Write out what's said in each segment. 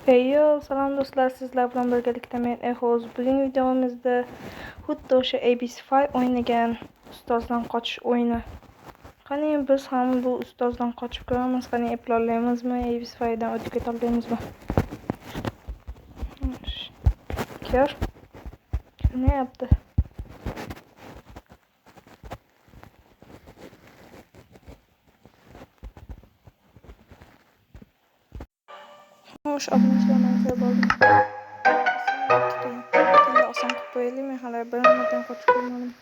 Eyo, salom do'stlar, sizlar bilan birgalikda men Ehoz. Bugun videomizda xuddi o'sha ABC5 o'ynagan ustozdan qochish o'yini. Qani biz ham bu ustozdan qochib ko'ramiz, qani eplolmaymizmi, ABC5dan o'tib keta olamizmi? Ko'rmayapti. Xo'sh, obunachilardan ko'rib oldim. Oson qilib qo'yaylikmi? Hali bir martadan qochib ko'rmadim.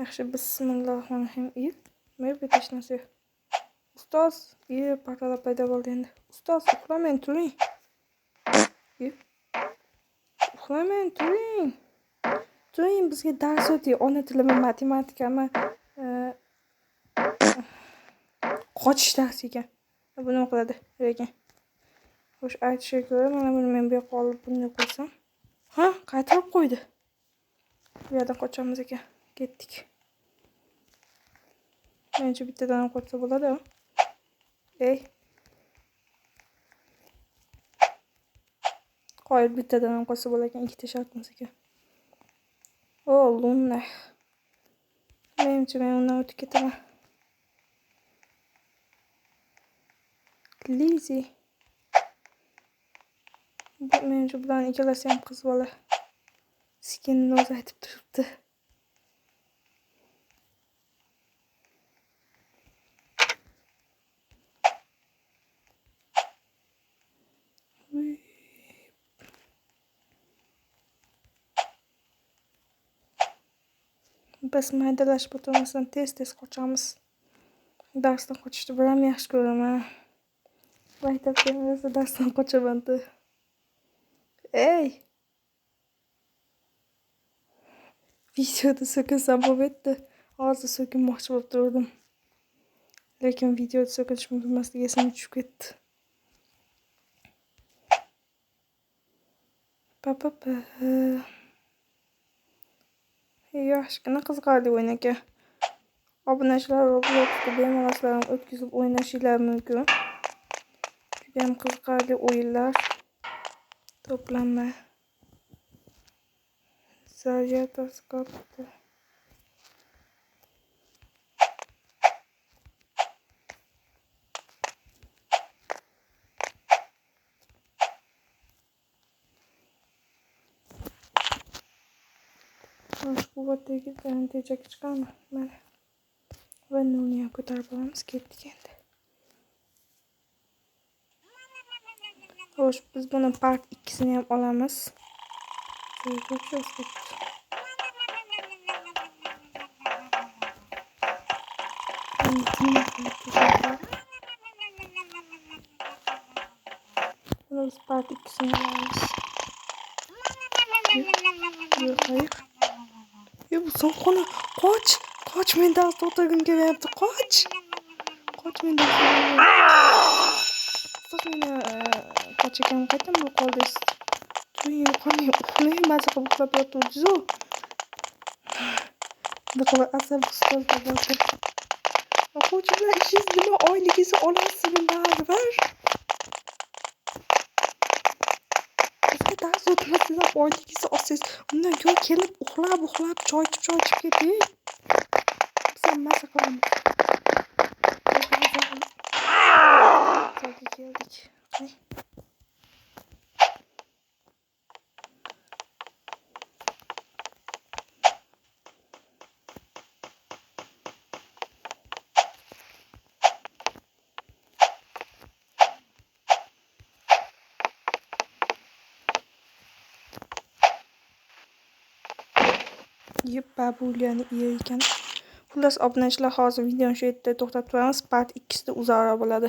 Yaxshi, bismillahirrohmanirrohim. Mer bu tashnasi. Ustoz, partalar paydo bo'ldi endi. Ustoz, uxlamang, turing. Uxlamang, turing. Turing, bizga dars o'ting. Ona tilimi, matematikami, qochish darsi ekan. Buni o'qiladi, lekin. Xo'sh, aytishiga ko'ra, mana buni men bu yoqqa olib bunday qo'ysam. Ha, qaytarib qo'ydi. Bu yerdan qochamiz ekan. Ketdik. Menimcha bittadan qochsa bo'ladi. Ey. Qo'yib bittadan qochsa bo'lar ekan, ikkita shartimiz ekan. O, Luna. Menimcha men undan o'tib ketaman. Lizzy. Menimcha bularning ikkalasi ham qiz bola. Skinni o'zi aytib turibdi. Biz maydalashib o'tirmasdan tez qochamiz. Darsdan qochishni biram yaxshi ko'raman. Maktabda darsdan qochaman-da. Ey! Videoda so'kinsam bo'lmaydi. Hozir so'kinmoqchi bo'lib turdim. Lekin videoda so'kinishni bilmasligi esimga tushib ketdi. Yoshgina qiziqarli o'yin ekan. Obunachilar Robloxda bemalol o'tkazib o'ynashinglar mumkin. Juda ham qiziqarli o'yinlar. To'planma. Zaryatoskopda. Quvvatdagi tejaga chiqamiz. Mana. Va nonni ham ko'tarib olamiz, ketdik endi. Xo'sh, biz buni part 2sini ham olamiz. Biz part 2sini olamiz. Hayır. Bu son konu. Qoch, men darsda o'tirgim kelyapti. Qoch, men darsda o'tirgim. Qochgan qaytam bu qoldingiz. Turing, yo'qolmay uxlang, maza qilib uxlab yotibsiz-ku. Bunaqa asab ustozlar bor. O'quvchilar, ishingiz nima? Oyligingizni olasizmi baribir? Bizga dars o'tmasdan oyligingizni olsangiz, undan ko'ra kelib uxlab choy ichib keting. Biz ham maza qilamiz. Keldik. Babulyani ekan. Xullas, obunachilar, hozir videoni shu yerda to'xtatib qo'yamiz. Part 2sida uzara bo'ladi.